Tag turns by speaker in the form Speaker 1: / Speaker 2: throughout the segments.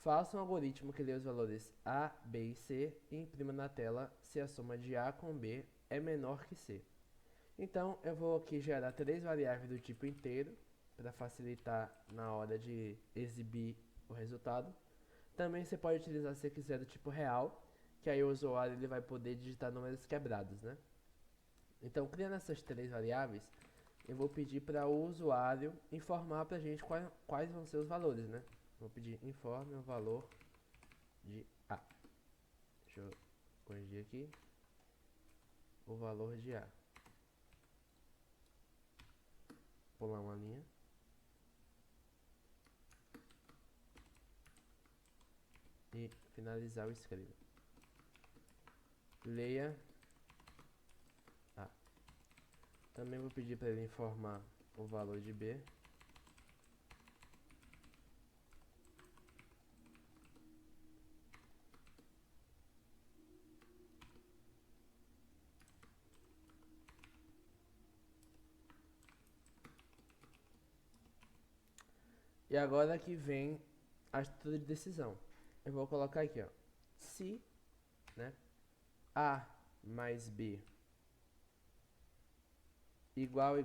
Speaker 1: Faça um algoritmo que lê os valores A, B e C e imprima na tela se a soma de A com B é menor que C. Então, eu vou aqui gerar três variáveis do tipo inteiro, para facilitar na hora de exibir o resultado. Também você pode utilizar, se você quiser, do tipo real, que aí o usuário ele vai poder digitar números quebrados, né? Então, criando essas três variáveis, eu vou pedir para o usuário informar para a gente quais vão ser os valores, né? Vou pedir informe o valor de A. Deixa eu corrigir aqui. O valor de A. Pular uma linha. E finalizar o escreva. Leia A. Também vou pedir para ele informar o valor de B. E agora que vem a estrutura de decisão. Eu vou colocar aqui, ó. Se, né, A mais B igual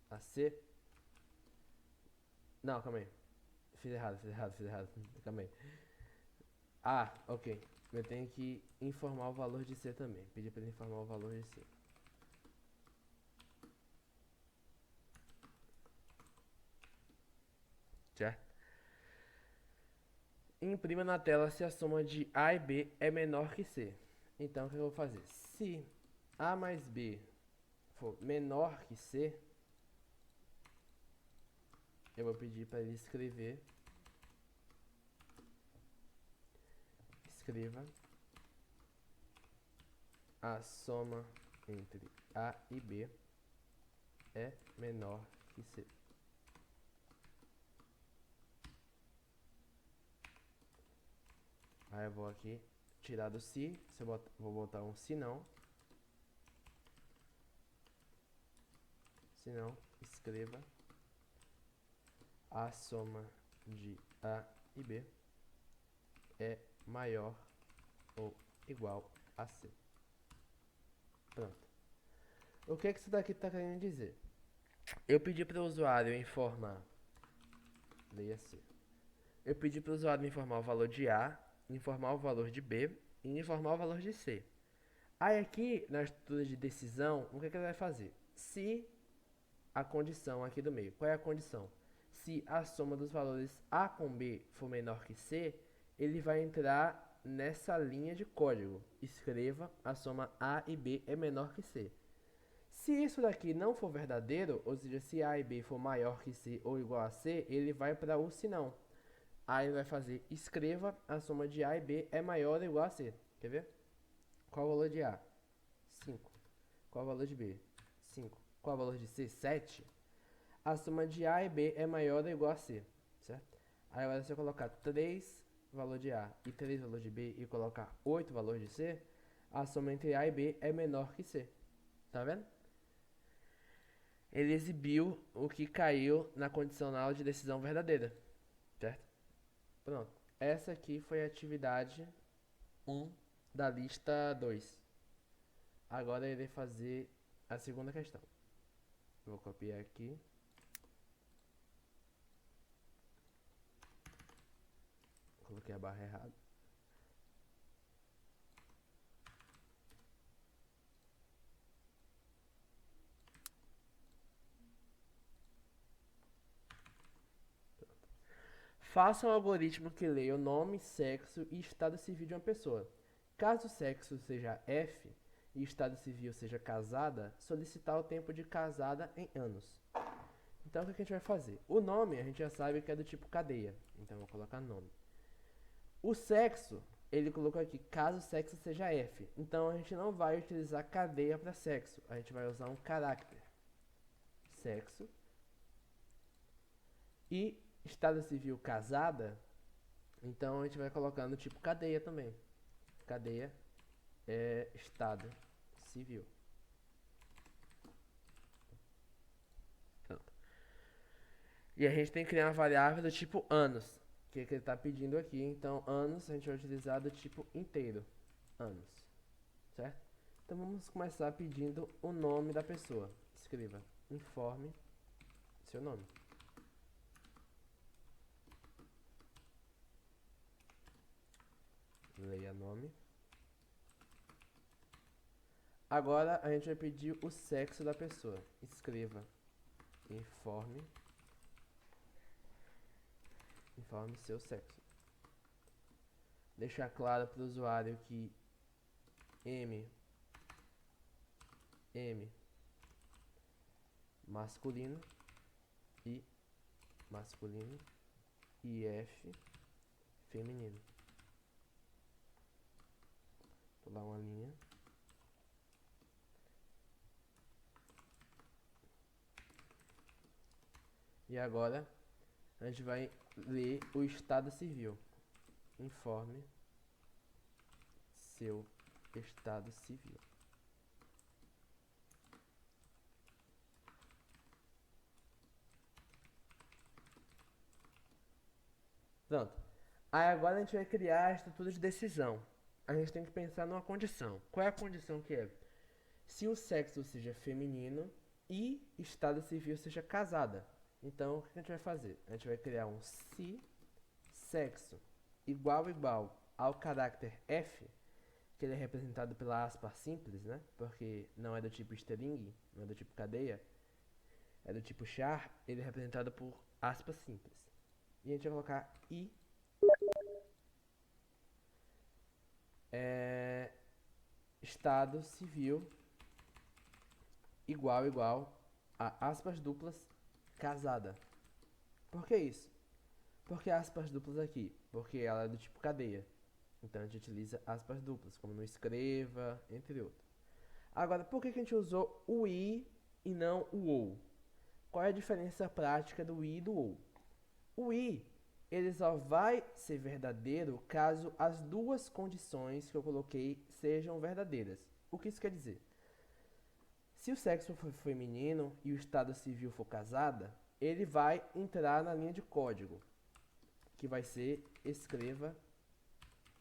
Speaker 1: a C. Não, calma aí. Fiz errado. Calma aí. Ok. Eu tenho que informar o valor de C também. Pedir para ele informar o valor de C. Certo? Imprima na tela se a soma de A e B é menor que C. Então, o que eu vou fazer? Se A mais B for menor que C, eu vou pedir para ele escreva a soma entre A e B é menor que C. Aí eu vou aqui tirar do se, vou botar um se não, escreva a soma de A e B é maior ou igual a C. Pronto. O que isso daqui está querendo dizer? Eu pedi para o usuário informar, leia C. Eu pedi para o usuário informar o valor de A, informar o valor de B e informar o valor de C. Aí aqui, na estrutura de decisão, o que ele vai fazer? Se a condição aqui do meio, qual é a condição? Se a soma dos valores A com B for menor que C, ele vai entrar nessa linha de código. Escreva a soma A e B é menor que C. Se isso daqui não for verdadeiro, ou seja, se A e B for maior que C ou igual a C, ele vai para o se não. Aí ele vai fazer escreva a soma de A e B é maior ou igual a C. Quer ver? Qual o valor de A? 5. Qual o valor de B? 5. Qual o valor de C? 7. A soma de A e B é maior ou igual a C, certo? Aí agora se eu colocar 3 valor de A e 3 valor de B e colocar 8 valor de C, a soma entre A e B é menor que C. Tá vendo? Ele exibiu o que caiu na condicional de decisão verdadeira, certo? Pronto. Essa aqui foi a atividade 1 da lista 2. Agora eu irei fazer a segunda questão. Vou copiar aqui. Coloquei a barra errada. Faça um algoritmo que leia o nome, sexo e estado civil de uma pessoa. Caso o sexo seja F e estado civil seja casada, solicitar o tempo de casada em anos. Então o que a gente vai fazer? O nome a gente já sabe que é do tipo cadeia, então eu vou colocar nome. O sexo, ele colocou aqui, caso o sexo seja F. Então a gente não vai utilizar cadeia para sexo, a gente vai usar um caráter. Sexo. E estado civil casada, então a gente vai colocar no tipo cadeia também. Cadeia é estado civil. Pronto. E a gente tem que criar uma variável do tipo anos. que ele está pedindo aqui. Então, anos a gente vai utilizar do tipo inteiro, anos, certo? Então vamos começar pedindo o nome da pessoa. Escreva, informe seu nome. Leia nome. Agora a gente vai pedir o sexo da pessoa. Escreva, informe seu sexo. Deixar claro para o usuário que M masculino e F feminino. Vou dar uma linha. E agora a gente vai ler o estado civil. Informe seu estado civil. Pronto. Aí agora a gente vai criar a estrutura de decisão. A gente tem que pensar numa condição. Qual é a condição que é? Se o sexo seja feminino e estado civil seja casada. Então, o que a gente vai fazer? A gente vai criar um se sexo igual ao caráter F, que ele é representado pela aspa simples, né? Porque não é do tipo string, não é do tipo cadeia, é do tipo char, ele é representado por aspa simples. E a gente vai colocar i estado civil igual a aspas duplas casada. Por que isso? Por que aspas duplas aqui? Porque ela é do tipo cadeia. Então a gente utiliza aspas duplas, como no escreva, entre outros. Agora, por que a gente usou o i e não o ou? Qual é a diferença prática do i e do ou? O i, ele só vai ser verdadeiro caso as duas condições que eu coloquei sejam verdadeiras. O que isso quer dizer? Se o sexo for feminino e o estado civil for casada, ele vai entrar na linha de código, que vai ser escreva,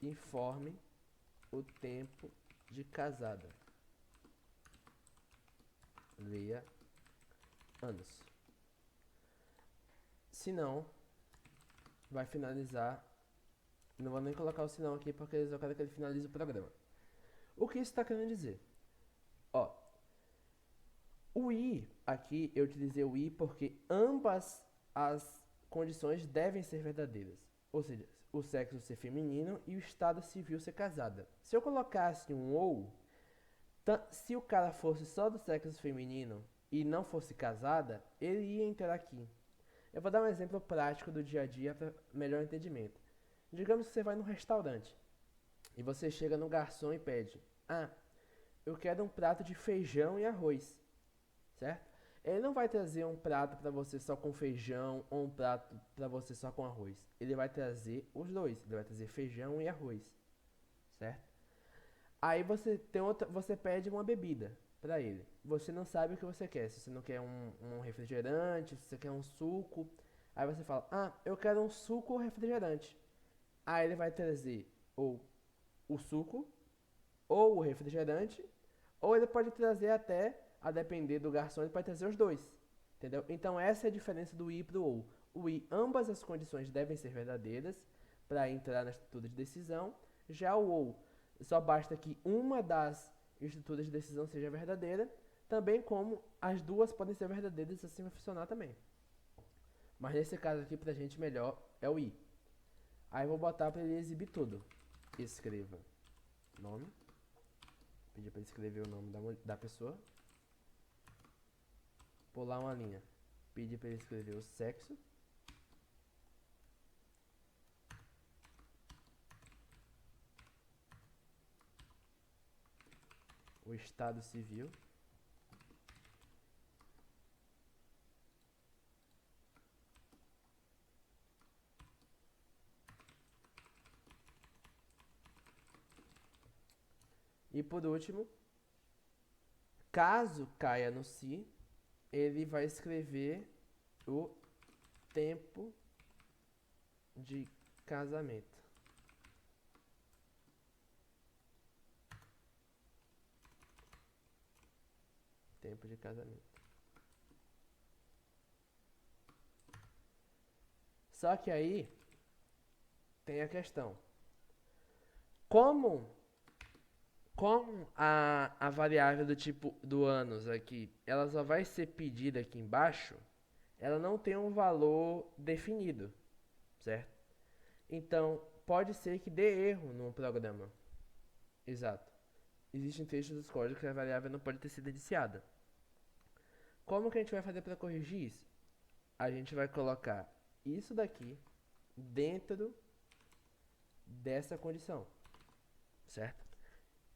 Speaker 1: informe o tempo de casada. Leia anos. Se não, vai finalizar. Não vou nem colocar o sinal aqui porque eu quero que ele finalize o programa. O que isso está querendo dizer? Ó, o i aqui eu utilizei o i porque ambas as condições devem ser verdadeiras. Ou seja, o sexo ser feminino e o estado civil ser casada. Se eu colocasse um ou, se o cara fosse só do sexo feminino e não fosse casada, ele ia entrar aqui. Eu vou dar um exemplo prático do dia a dia para melhor entendimento. Digamos que você vai num restaurante e você chega no garçom e pede: "Ah, eu quero um prato de feijão e arroz", certo? Ele não vai trazer um prato para você só com feijão ou um prato para você só com arroz. Ele vai trazer os dois. Ele vai trazer feijão e arroz, certo? Aí você pede uma bebida para ele. Você não sabe o que você quer. Se você não quer um refrigerante, se você quer um suco. Aí você fala: "Ah, eu quero um suco ou refrigerante". Aí ele vai trazer ou o suco ou o refrigerante, ou ele pode trazer até, a depender do garçom, ele pode trazer os dois. Entendeu? Então essa é a diferença do i para o ou. O i, ambas as condições devem ser verdadeiras para entrar na estrutura de decisão. Já o ou, só basta que uma das estruturas de decisão seja verdadeira, também como as duas podem ser verdadeiras, assim vai funcionar também. Mas nesse caso aqui, pra gente melhor é o i. Aí eu vou botar para ele exibir tudo. Escreva nome. Pedir para ele escrever o nome da pessoa. Pular uma linha. Pedir para ele escrever o sexo. O estado civil. E por último, caso caia no si, ele vai escrever o tempo de casamento. Tempo de casamento. Só que aí tem a questão. Como a variável do tipo do anos aqui, ela só vai ser pedida aqui embaixo, ela não tem um valor definido, certo? Então, pode ser que dê erro no programa. Exato. Existem trechos dos códigos que a variável não pode ter sido iniciada. Como que a gente vai fazer para corrigir isso? A gente vai colocar isso daqui dentro dessa condição, certo?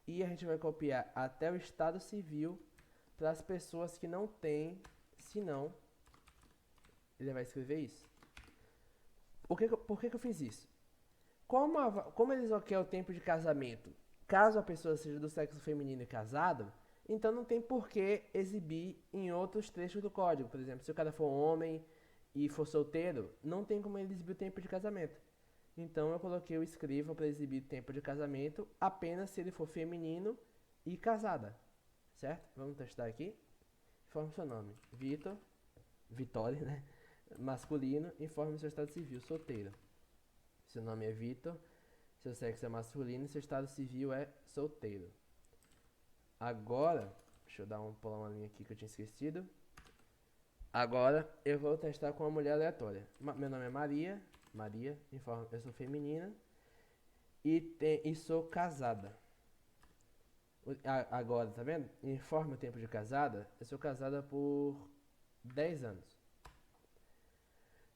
Speaker 1: E a gente vai copiar até o estado civil para as pessoas que não têm, senão ele vai escrever isso. Por que eu fiz isso? Como eles não querem o tempo de casamento, caso a pessoa seja do sexo feminino e casado, então não tem por que exibir em outros trechos do código. Por exemplo, se o cara for homem e for solteiro, não tem como ele exibir o tempo de casamento. Então eu coloquei o escriva para exibir tempo de casamento apenas se ele for feminino e casada. Certo? Vamos testar aqui. Informe seu nome. Vitória, né? Masculino. Informe seu estado civil. Solteiro. Seu nome é Vitor. Seu sexo é masculino e seu estado civil é solteiro. Agora, deixa eu pular uma linha aqui que eu tinha esquecido. Agora eu vou testar com uma mulher aleatória. Meu nome é Maria. Eu sou feminina e sou casada. Agora, tá vendo? Informe o tempo de casada. Eu sou casada por 10 anos.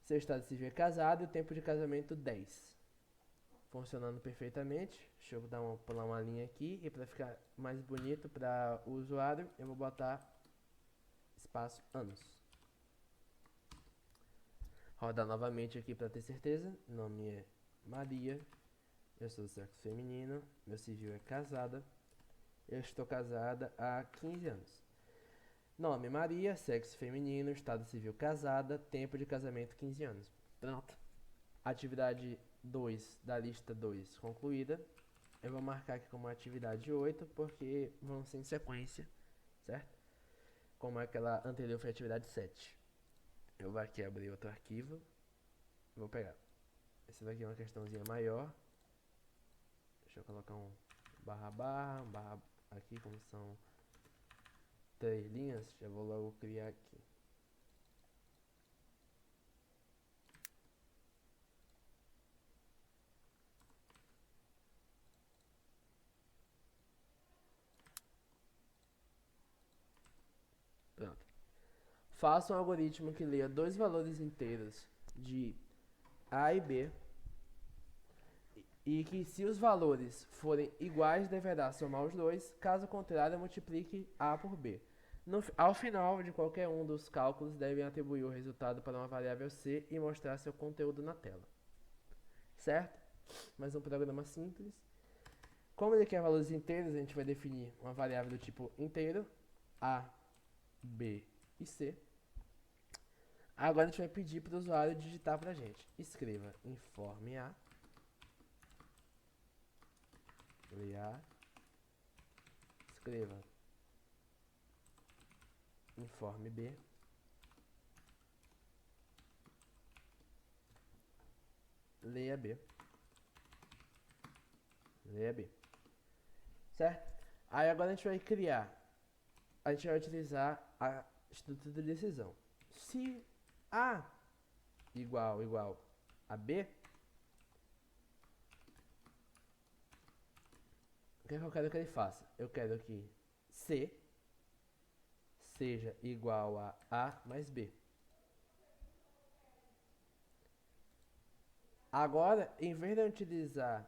Speaker 1: Seu estado civil é casado e o tempo de casamento 10. Funcionando perfeitamente. Deixa eu pular uma linha aqui e para ficar mais bonito para o usuário, eu vou botar espaço anos. Rodar novamente aqui para ter certeza. Nome é Maria. Eu sou do sexo feminino. Meu civil é casada. Eu estou casada há 15 anos. Nome Maria, sexo feminino, estado civil casada, tempo de casamento 15 anos. Pronto. Atividade 2 da lista 2 concluída. Eu vou marcar aqui como atividade 8 porque vão ser em sequência, certo? Como aquela anterior foi a atividade 7. Eu vou aqui abrir outro arquivo. Vou pegar. Esse daqui é uma questãozinha maior. Deixa eu colocar um barra aqui, como são 3 linhas, já vou logo criar aqui. Pronto. Faça um algoritmo que leia dois valores inteiros de A e B e que, se os valores forem iguais, deverá somar os dois, caso contrário, multiplique A por B. Ao final de qualquer um dos cálculos, devem atribuir o resultado para uma variável C e mostrar seu conteúdo na tela. Certo? Mais um programa simples. Como ele quer valores inteiros, a gente vai definir uma variável do tipo inteiro, A, B e C. Agora a gente vai pedir para o usuário digitar para a gente. Escreva informe A, leia A, escreva informe B, leia B. Leia B. Certo? Aí agora a gente vai utilizar a estrutura de decisão. Se A igual a B, o que eu quero que ele faça? Eu quero que C seja igual a A mais B. Agora, em vez de eu utilizar...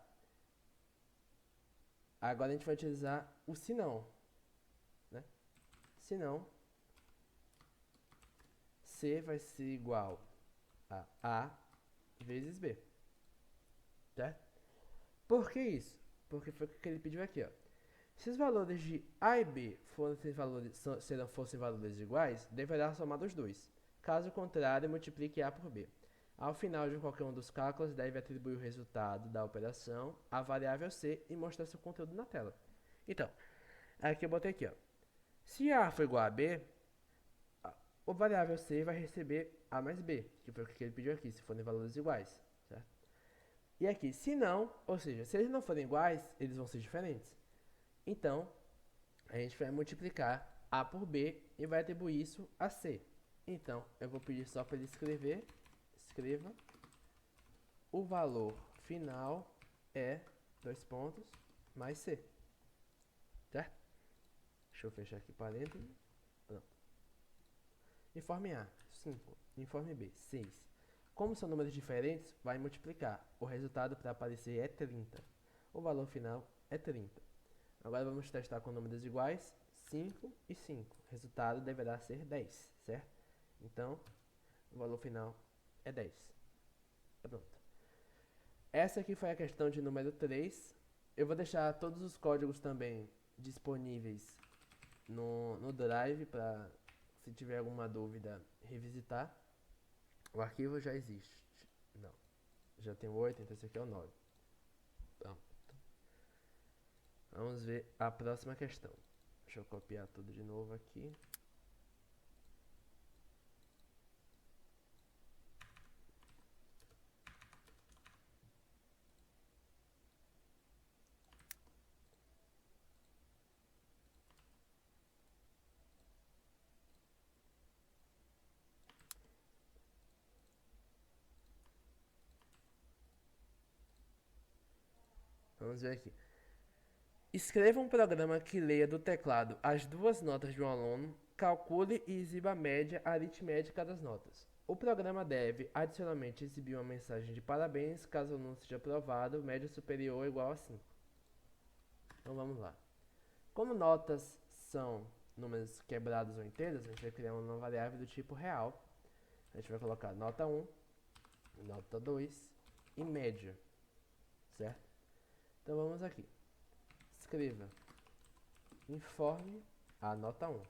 Speaker 1: Agora a gente vai utilizar o senão. Né? Senão, C vai ser igual a A vezes B. Certo? Por que isso? Porque foi o que ele pediu aqui, ó. Se os valores de A e B fossem valores iguais, deverá somar dos dois. Caso contrário, multiplique A por B. Ao final de qualquer um dos cálculos, deve atribuir o resultado da operação à variável C e mostrar seu conteúdo na tela. Então, aqui eu botei aqui, ó. Se A for igual a B, o variável C vai receber A mais B, que foi o que ele pediu aqui, se forem valores iguais, certo? E aqui, se não, ou seja, se eles não forem iguais, eles vão ser diferentes. Então, a gente vai multiplicar A por B e vai atribuir isso a C. Então, eu vou pedir só para ele escreva, o valor final é, mais C, certo? Deixa eu fechar aqui parênteses. Pronto. Informe A, 5. Informe B, 6. Como são números diferentes, vai multiplicar. O resultado para aparecer é 30. O valor final é 30. Agora vamos testar com números iguais, 5 e 5. O resultado deverá ser 10, certo? Então, o valor final é 10. Pronto. Essa aqui foi a questão de número 3. Eu vou deixar todos os códigos também disponíveis no Drive para, se tiver alguma dúvida, revisitar. O arquivo já existe. Não. Já tem o 8, então esse aqui é o 9. Pronto. Vamos ver a próxima questão. Deixa eu copiar tudo de novo aqui. Vamos ver aqui. Escreva um programa que leia do teclado as duas notas de um aluno, calcule e exiba a média aritmética das notas. O programa deve, adicionalmente, exibir uma mensagem de parabéns caso o aluno seja aprovado, média superior ou igual a 5. Então vamos lá. Como notas são números quebrados ou inteiros, a gente vai criar uma variável do tipo real. A gente vai colocar nota 1, nota 2 e média, certo? Então vamos aqui. Escreva informe a nota 1.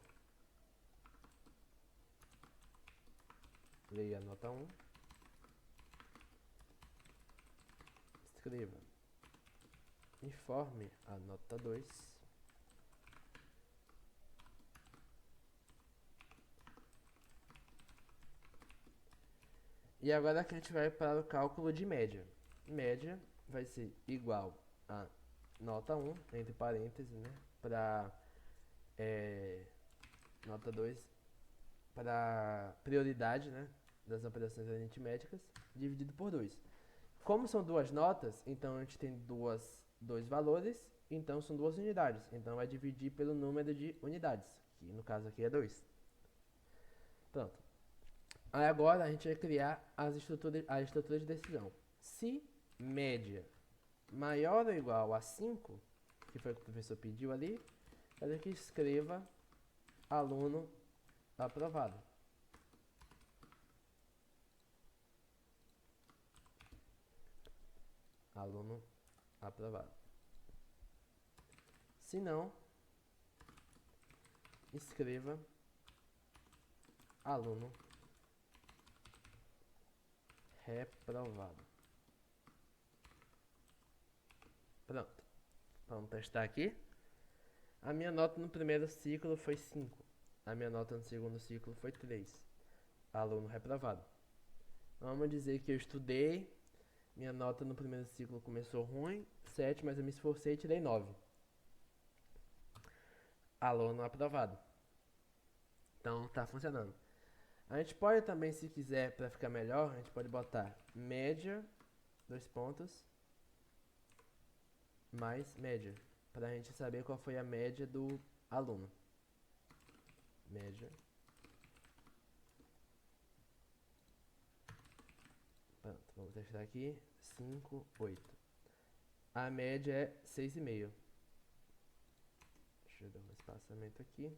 Speaker 1: Leia a nota 1. Escreva informe a nota 2. E agora aqui a gente vai para o cálculo de média. Média vai ser igual a nota 1, entre parênteses, né? Para nota 2, para prioridade, né? Das operações aritméticas, dividido por 2. Como são duas notas, então a gente tem dois valores, então são duas unidades. Então vai dividir pelo número de unidades, que no caso aqui é 2. Pronto. Aí agora a gente vai criar a estrutura de decisão. Se média maior ou igual a 5, que foi o que o professor pediu ali, fazer que escreva aluno aprovado. Aluno aprovado. Se não, escreva aluno reprovado. Pronto. Vamos testar aqui. A minha nota no primeiro ciclo foi 5. A minha nota no segundo ciclo foi 3. Aluno reprovado. Vamos dizer que eu estudei. Minha nota no primeiro ciclo começou ruim, 7, mas eu me esforcei e tirei 9. Aluno aprovado. Então tá funcionando. A gente pode também, se quiser, para ficar melhor, a gente pode botar média, mais média, para a gente saber qual foi a média do aluno. Média. Pronto, vamos testar aqui. 5, 8. A média é 6,5. Deixa eu dar um espaçamento aqui.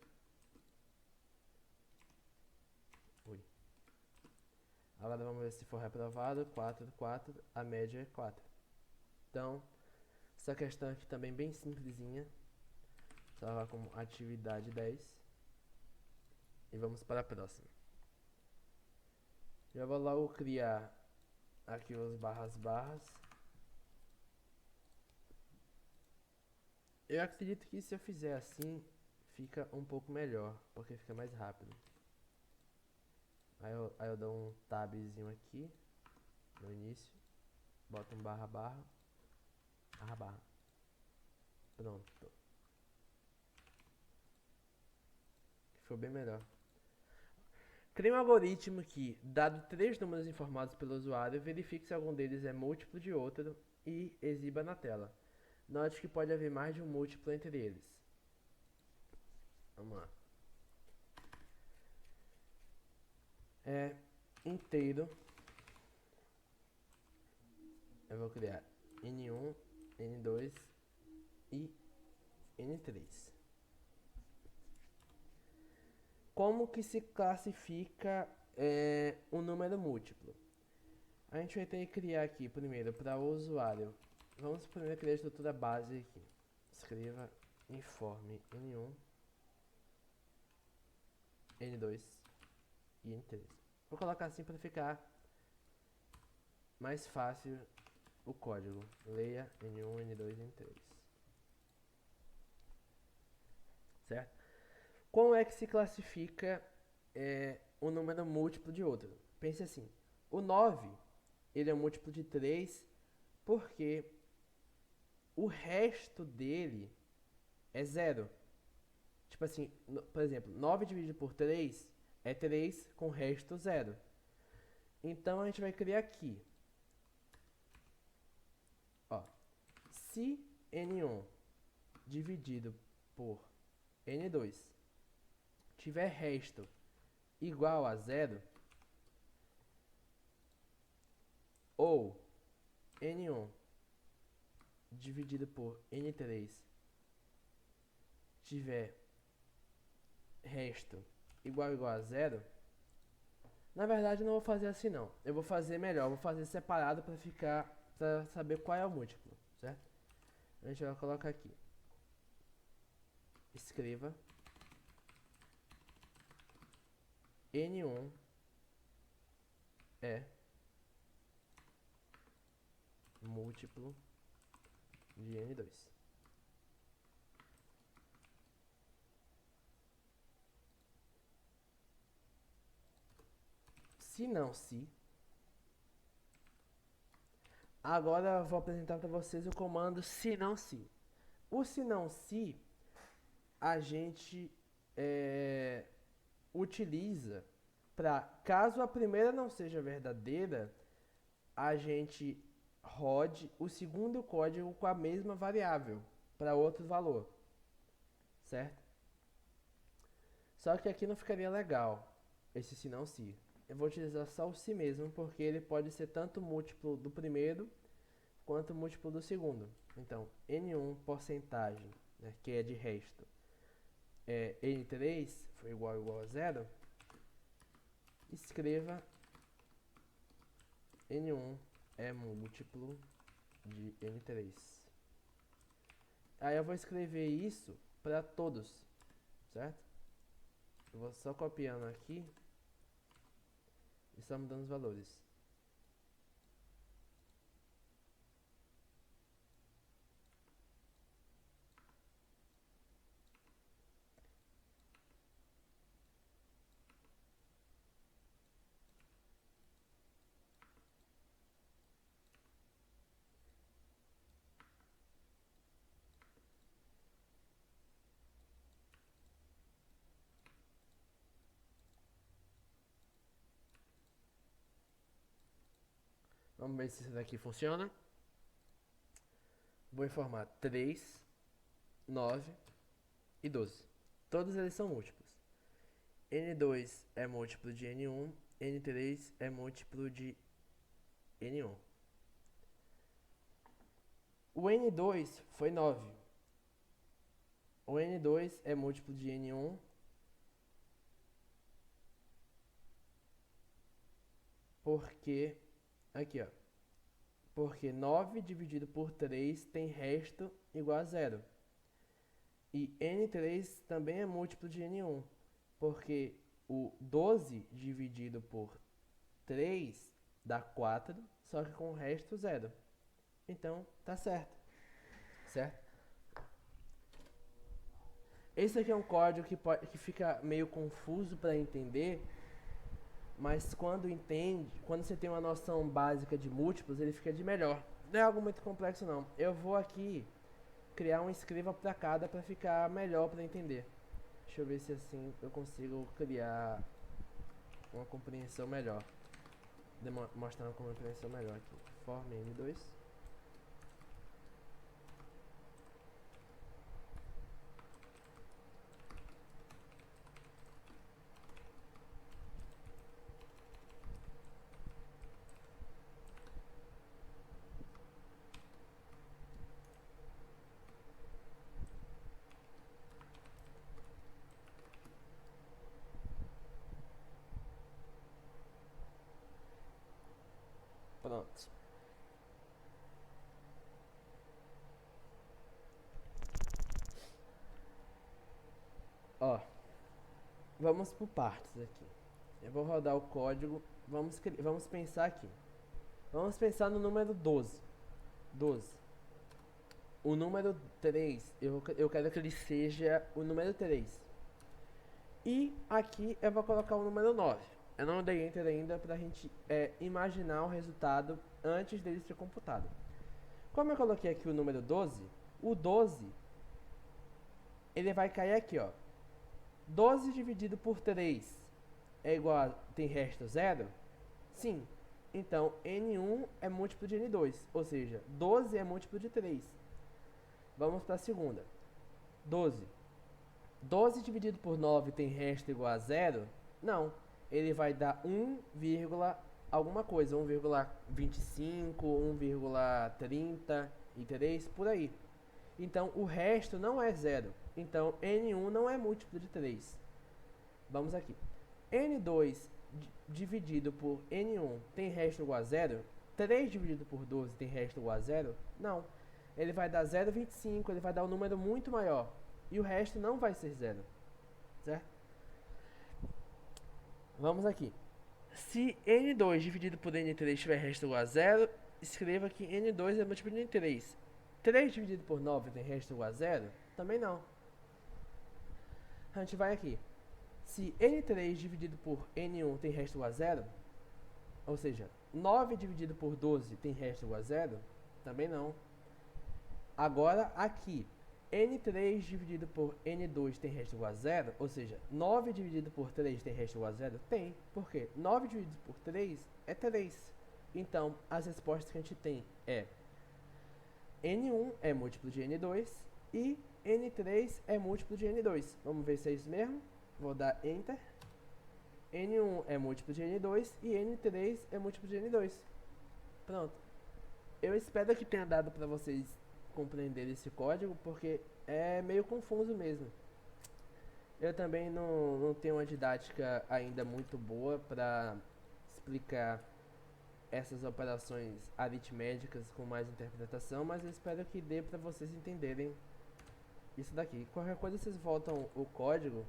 Speaker 1: Ui. Agora vamos ver se for reprovado. 4, 4. A média é 4. Então, essa questão aqui também bem simplesinha. Salvar como atividade 10. E vamos para a próxima. Já vou logo criar aqui os barras. Eu acredito que se eu fizer assim, fica um pouco melhor, porque fica mais rápido. Aí eu dou um tabzinho aqui no início, boto um barra. Pronto. Ficou bem melhor. Crie um algoritmo que, dado 3 números informados pelo usuário, verifique se algum deles é múltiplo de outro e exiba na tela. Note que pode haver mais de um múltiplo entre eles. Vamos lá. É inteiro. Eu vou criar N1, N2 e N3. Como que se classifica um número múltiplo? A gente vai ter que criar aqui primeiro para o usuário. Vamos primeiro criar a estrutura base aqui. Escreva informe N1, N2 e N3. Vou colocar assim para ficar mais fácil o código. Leia N1, N2 e N3. Certo? Como é que se classifica um número múltiplo de outro? Pense assim, o 9 ele é um múltiplo de 3 porque o resto dele é zero. Tipo assim, por exemplo, 9 dividido por 3 é 3 com resto zero. Então a gente vai criar aqui. Ó, se N1 dividido por N2 tiver resto igual a zero, ou N1 dividido por N3 tiver resto igual a zero, na verdade eu não vou fazer assim não. Eu vou fazer melhor, vou fazer separado para saber qual é o múltiplo, certo? A gente vai colocar aqui. Escreva N1 é múltiplo de N2. Se não, se. Agora eu vou apresentar para vocês o comando se não, se. O se não, se a gente utiliza para, caso a primeira não seja verdadeira, a gente rode o segundo código com a mesma variável para outro valor, certo? Só que aqui não ficaria legal esse se não se. Eu vou utilizar só o se mesmo, porque ele pode ser tanto múltiplo do primeiro quanto múltiplo do segundo. Então, N1 porcentagem, né, que é de resto, N3 foi igual a zero. Escreva N1 é múltiplo de N3. Aí eu vou escrever isso para todos, certo? Eu vou só copiando aqui e só mudando os valores. Vamos ver se isso daqui funciona. Vou informar 3, 9 e 12. Todos eles são múltiplos. N2 é múltiplo de N1, N3 é múltiplo de N1. O N2 foi 9. O N2 é múltiplo de N1. Porque, aqui ó, porque 9 dividido por 3 tem resto igual a zero. E N3 também é múltiplo de N1, porque o 12 dividido por 3 dá 4, só que com o resto 0. Então, tá certo. Certo? Esse aqui é um código que fica meio confuso para entender, mas quando você tem uma noção básica de múltiplos, ele fica de melhor. Não é algo muito complexo não. Eu vou aqui criar um escriva para cada para ficar melhor para entender. Deixa eu ver se assim eu consigo criar uma compreensão melhor. Mostrar uma compreensão melhor aqui. For m2. Pronto. Ó, vamos por partes aqui. Eu vou rodar o código. Vamos pensar aqui. Vamos pensar no número 12. 12. O número 3, eu quero que ele seja o número 3. E aqui eu vou colocar o número 9. Eu não dei enter ainda pra gente imaginar o resultado antes dele ser computado. Como eu coloquei aqui o número 12, o 12 ele vai cair aqui, ó. 12 dividido por 3 é igual a, tem resto 0? Sim. Então, N1 é múltiplo de N2, ou seja, 12 é múltiplo de 3. Vamos para a segunda. 12. 12 dividido por 9 tem resto igual a 0? Não. Ele vai dar 1, alguma coisa, 1,25, 1,33, por aí. Então, o resto não é 0. Então, N1 não é múltiplo de 3. Vamos aqui. N2 dividido por N1 tem resto igual a 0? 3 dividido por 12 tem resto igual a 0? Não. Ele vai dar 0,25, ele vai dar um número muito maior. E o resto não vai ser 0. Certo? Vamos aqui. Se N2 dividido por N3 tiver resto igual a 0, escreva que N2 é múltiplo de N3. 3 dividido por 9 tem resto igual a 0? Também não. A gente vai aqui. Se N3 dividido por N1 tem resto igual a 0, ou seja, 9 dividido por 12 tem resto igual a 0, também não. Agora aqui, N3 dividido por N2 tem resto igual a 0, ou seja, 9 dividido por 3 tem resto igual a 0? Tem. Por quê? 9 dividido por 3 é 3. Então, as respostas que a gente tem é N1 é múltiplo de N2 e N3 é múltiplo de N2. Vamos ver se é isso mesmo. Vou dar Enter. N1 é múltiplo de N2 e N3 é múltiplo de N2. Pronto. Eu espero que tenha dado para vocês compreenderem esse código, porque é meio confuso mesmo. Eu também não tenho uma didática ainda muito boa para explicar essas operações aritméticas com mais interpretação, mas eu espero que dê para vocês entenderem isso daqui. Qualquer coisa vocês voltam o código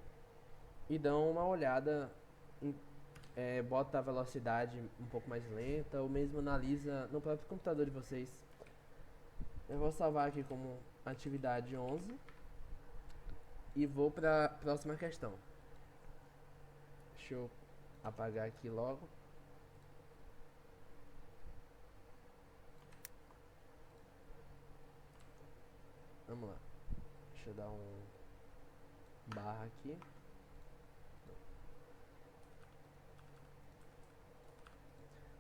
Speaker 1: e dão uma olhada, bota a velocidade um pouco mais lenta, ou mesmo analisa no próprio computador de vocês. Eu vou salvar aqui como atividade 11 e vou para a próxima questão. Deixa eu apagar aqui logo. Vamos lá. Deixa eu dar um barra aqui.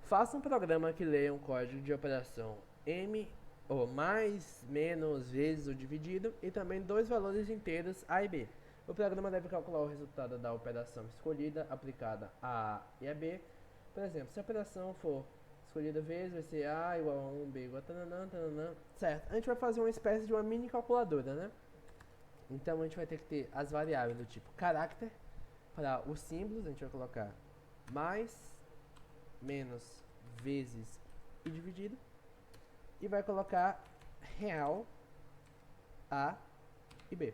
Speaker 1: Faça um programa que leia um código de operação M ou mais, menos, vezes ou dividido e também dois valores inteiros A e B. O programa deve calcular o resultado da operação escolhida aplicada a A e a B. Por exemplo, se a operação for escolhida vezes, vai ser A igual a 1, B igual a tananã, tananã. Certo, a gente vai fazer uma espécie de uma mini calculadora, né? Então a gente vai ter que ter as variáveis do tipo caráter. Para os símbolos, a gente vai colocar mais, menos, vezes e dividido. E vai colocar real, A e B.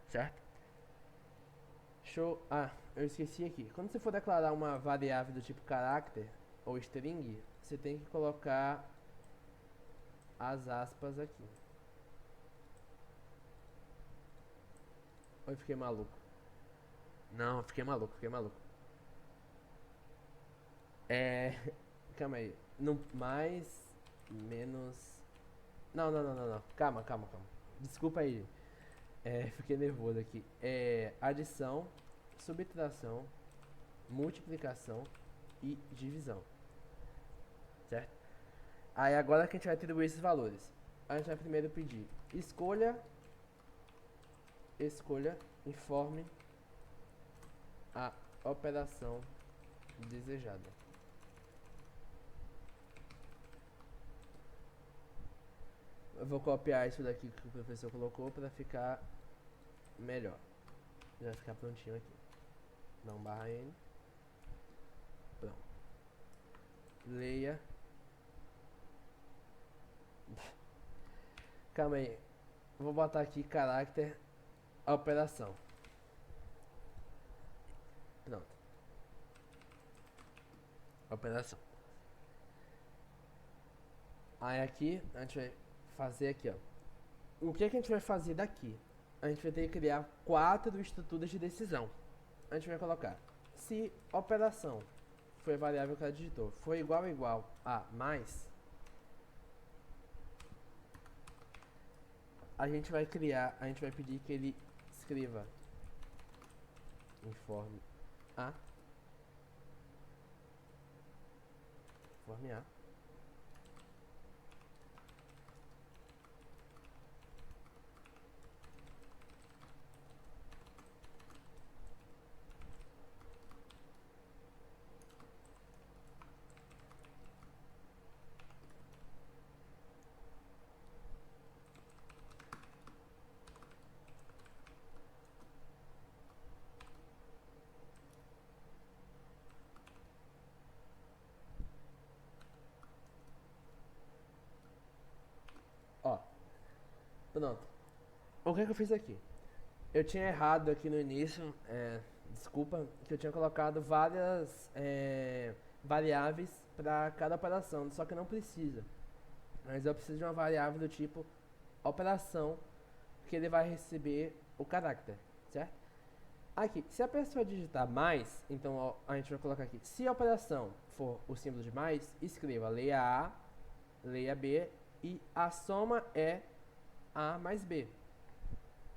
Speaker 1: Certo? Show. Ah, eu esqueci aqui. Quando você for declarar uma variável do tipo caráter, ou string, você tem que colocar as aspas aqui. Ou eu fiquei maluco? Não, fiquei maluco, fiquei maluco. Calma aí. No mais, menos. Não, não, não, não, não. Calma, calma, calma. Desculpa aí. Fiquei nervoso aqui. Adição, subtração, multiplicação e divisão. Certo? Aí agora que a gente vai atribuir esses valores. A gente vai primeiro pedir escolha, informe a operação desejada. Eu vou copiar isso daqui que o professor colocou para ficar melhor. Já vai ficar prontinho aqui. Dá um barra N. Pronto. Leia. Calma aí. Vou botar aqui caráter operação. Pronto. Operação. Aí aqui a gente vai fazer aqui, ó. O que a gente vai fazer daqui? A gente vai ter que criar 4 estruturas de decisão. A gente vai colocar: se operação foi a variável que ela digitou foi igual a mais, a gente vai pedir que ele escreva informe A Ó, pronto. O que eu fiz aqui? Eu tinha errado aqui no início, desculpa, que eu tinha colocado várias variáveis para cada operação, só que não precisa. Mas eu preciso de uma variável do tipo operação, que ele vai receber o caráter, certo? Aqui, se a pessoa digitar mais, então ó, a gente vai colocar aqui: se a operação for o símbolo de mais, escreva leia A, leia B e a soma é A mais B,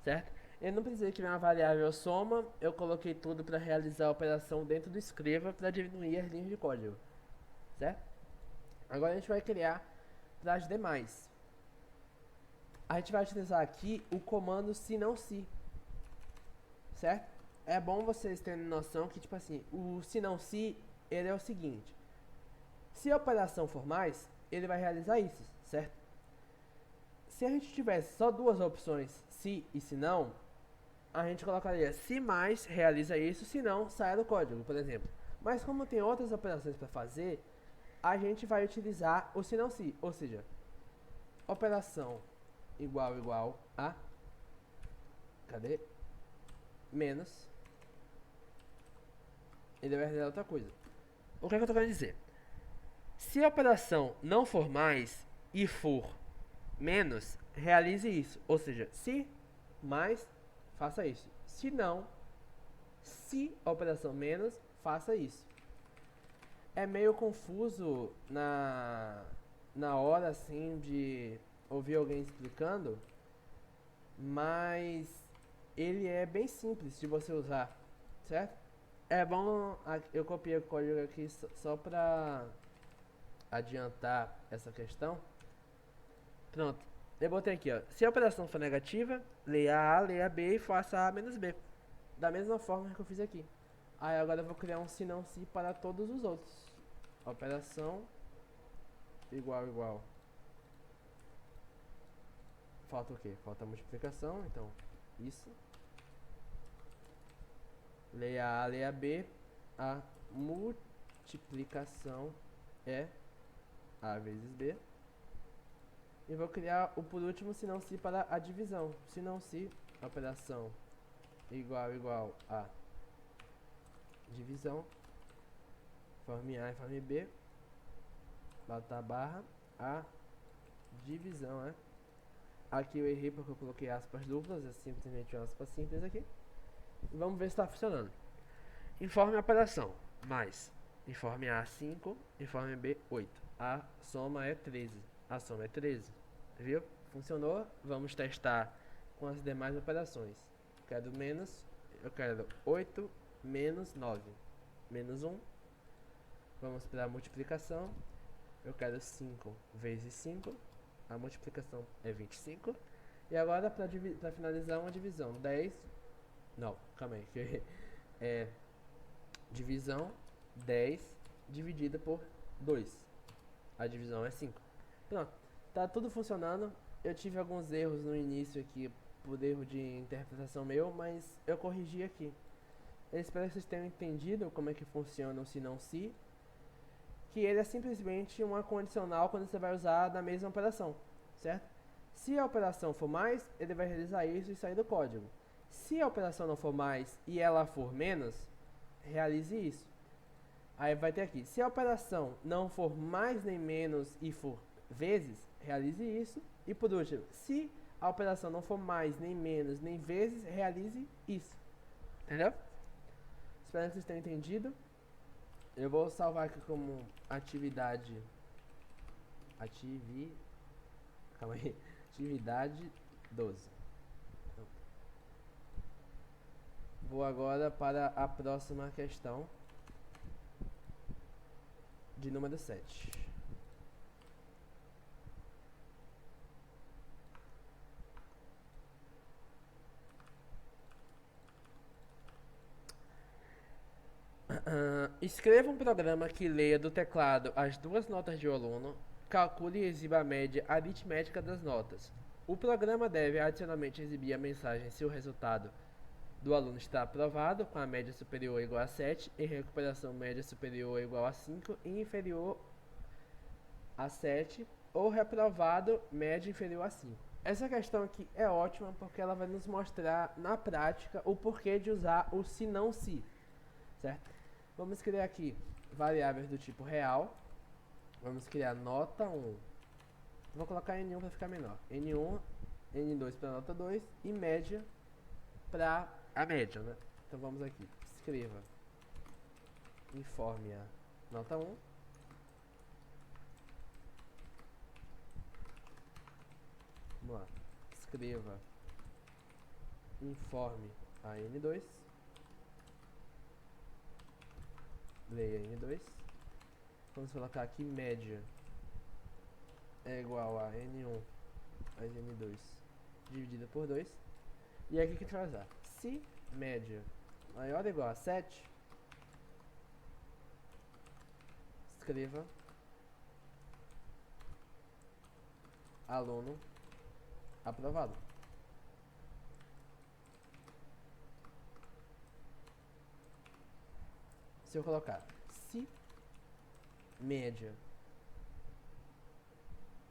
Speaker 1: certo? Eu não precisei criar uma variável soma, eu coloquei tudo para realizar a operação dentro do escreva para diminuir as linhas de código, certo? Agora a gente vai criar para as demais. A gente vai utilizar aqui o comando se não se, certo? É bom vocês terem noção que, tipo assim, o se não se, ele é o seguinte: se a operação for mais, ele vai realizar isso, certo? Se a gente tivesse só duas opções, se e se não, a gente colocaria se mais realiza isso, se não, sai do código, por exemplo. Mas como tem outras operações para fazer, a gente vai utilizar o se não se, ou seja, operação igual a, cadê? Menos, ele vai realizar outra coisa. O que é que eu tô querendo dizer? Se a operação não for mais e for menos, realize isso. Ou seja, se mais, faça isso. Se não, se a operação menos, faça isso. É meio confuso na hora assim de ouvir alguém explicando, mas ele é bem simples de você usar, certo? É bom, eu copiei o código aqui só pra adiantar essa questão. Pronto, eu botei aqui, ó: se a operação for negativa, leia A, leia B e faça A menos B. Da mesma forma que eu fiz aqui. Aí agora eu vou criar um se não se para todos os outros. Operação igual. Falta o quê? Falta a multiplicação, então isso. Leia A, leia B. A multiplicação é A vezes B. E vou criar o por último se não se para a divisão. Se não se, operação igual a divisão, forme A e forme B. botar barra a divisão, né? Aqui eu errei porque eu coloquei aspas duplas, é simplesmente uma aspa simples aqui. E vamos ver se está funcionando. Informe a operação, mais informe A 5, informe B 8. A soma é 13. A soma é 13. Viu? Funcionou. Vamos testar com as demais operações. Quero menos, eu quero 8 menos 9. Menos 1. Vamos para a multiplicação. Eu quero 5 vezes 5. A multiplicação é 25. E agora, para finalizar, uma divisão. 10. Não, calma aí. Divisão 10 dividida por 2. A divisão é 5. Pronto. Tá tudo funcionando. Eu tive alguns erros no início aqui, por erro de interpretação meu, mas eu corrigi aqui. Eu espero que vocês tenham entendido como é que funciona o se não se. Que ele é simplesmente uma condicional quando você vai usar na mesma operação, certo? Se a operação for mais, ele vai realizar isso e sair do código. Se a operação não for mais e ela for menos, realize isso. Aí vai ter aqui, se a operação não for mais nem menos e for vezes, realize isso. E por último, se a operação não for mais nem menos nem vezes, realize isso. Entendeu? Espero que vocês tenham entendido. Eu vou salvar aqui como atividade. Calma aí. Atividade 12. Vou agora para a próxima questão. De número 7. Escreva um programa que leia do teclado as duas notas de um aluno, calcule e exiba a média aritmética das notas. O programa deve adicionalmente exibir a mensagem se o resultado do aluno está aprovado, com a média superior ou igual a 7, em recuperação média superior ou igual a 5 e inferior a 7, ou reprovado, média inferior a 5. Essa questão aqui é ótima porque ela vai nos mostrar na prática o porquê de usar o se não se, certo? Vamos criar aqui variáveis do tipo real. Vamos criar nota 1. Vou colocar N1 para ficar menor. N1, N2 para nota 2 e média para a média, né? Então vamos aqui. Escreva. Informe a nota 1. Vamos lá. Escreva. Informe a N2. Leia N2. Vamos colocar aqui média é igual a N1 mais N2 dividida por 2. E aqui que a gente vai usar. Se média maior ou igual a 7, escreva aluno aprovado. Se eu colocar se média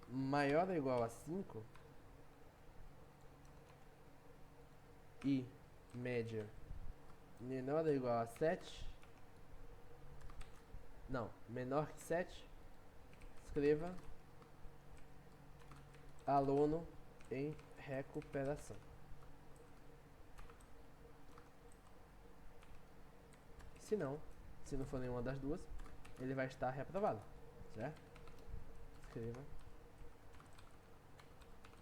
Speaker 1: maior ou igual a 5 e média menor ou igual a 7, não, menor que 7, escreva aluno em recuperação. Se não for nenhuma das duas, ele vai estar reprovado, certo? Escreva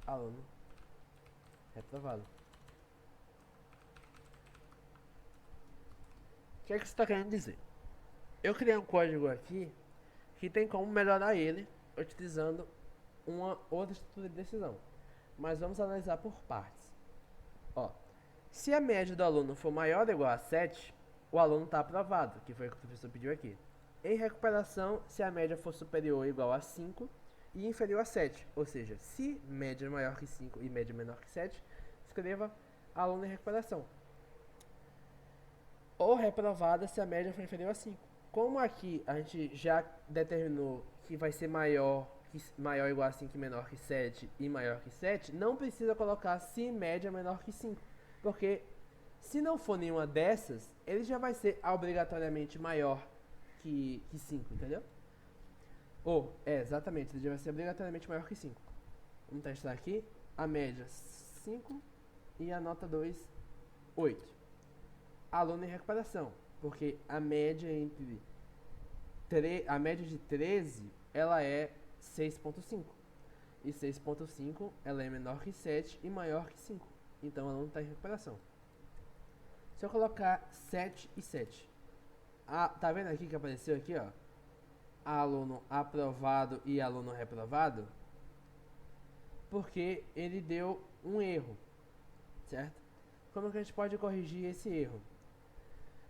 Speaker 1: aluno reprovado. O que é que você está querendo dizer? Eu criei um código aqui que tem como melhorar ele utilizando uma outra estrutura de decisão. Mas vamos analisar por partes. Ó, se a média do aluno for maior ou igual a 7, o aluno está aprovado, que foi o que o professor pediu aqui. Em recuperação, se a média for superior ou igual a 5 e inferior a 7, ou seja, se média maior que 5 e média menor que 7, escreva aluno em recuperação. Ou reprovada se a média for inferior a 5. Como aqui a gente já determinou que vai ser maior ou igual a 5 e menor que 7 e maior que 7, não precisa colocar se média menor que 5, porque se não for nenhuma dessas, ele já vai ser obrigatoriamente maior que 5, entendeu? Exatamente, ele vai ser obrigatoriamente maior que 5. Vamos testar aqui. A média 5 e a nota 2, 8. Aluno em recuperação, porque a média a média de 13, ela é 6.5. E 6.5, ela é menor que 7 e maior que 5. Então o aluno está em recuperação. Se eu colocar 7 e 7. Tá vendo aqui que apareceu aqui, ó? Aluno aprovado e aluno reprovado? Porque ele deu um erro, certo? Como que a gente pode corrigir esse erro?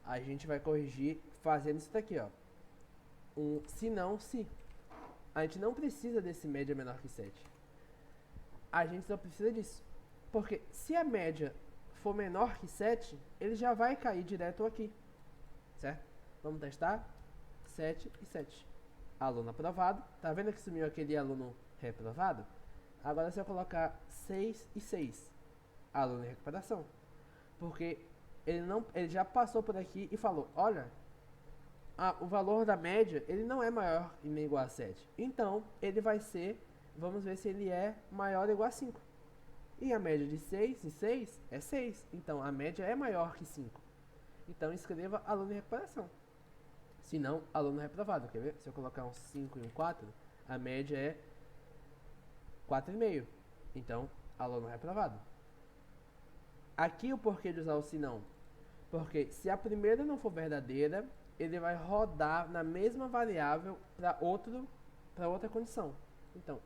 Speaker 1: A gente vai corrigir fazendo isso daqui, ó. Se não, se. A gente não precisa desse média menor que 7. A gente só precisa disso. Porque se a média for menor que 7, ele já vai cair direto aqui. Certo? Vamos testar? 7 e 7. Aluno aprovado. Tá vendo que sumiu aquele aluno reprovado? Agora se eu colocar 6 e 6. Aluno em recuperação. Porque ele já passou por aqui e falou, olha, o valor da média, ele não é maior e nem igual a 7. Então, ele vai ser, vamos ver se ele é maior ou igual a 5. E a média de 6 e 6 é 6. Então, a média é maior que 5. Então, escreva aluno em recuperação. Se não, aluno reprovado. Quer ver? Se eu colocar um 5 e um 4, a média é 4,5. Então, aluno reprovado. Aqui o porquê de usar o se não. Porque se a primeira não for verdadeira, ele vai rodar na mesma variável para outra condição. Então,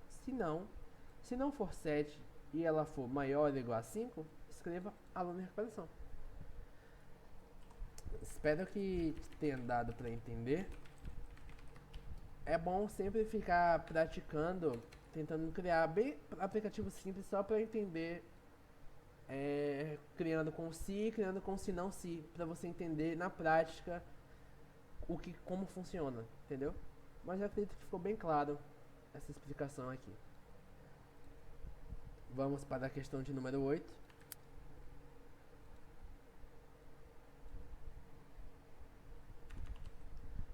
Speaker 1: se não for 7 e ela for maior ou igual a 5, escreva aluno em recuperação. Espero que tenha dado para entender. É bom sempre ficar praticando, tentando criar bem aplicativo simples só para entender, criando com se, criando com se não se, para você entender na prática como funciona, entendeu? Mas eu acredito que ficou bem claro essa explicação aqui. Vamos para a questão de número 8.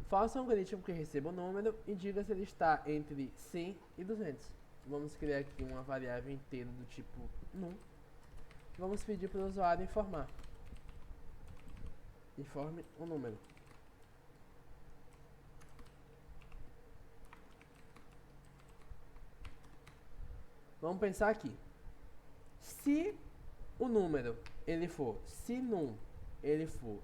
Speaker 1: Faça um algoritmo que receba o número e diga se ele está entre 100 e 200. Vamos criar aqui uma variável inteira do tipo num. Vamos pedir para o usuário informar. Informe o número. Vamos pensar aqui. Se o número se num ele for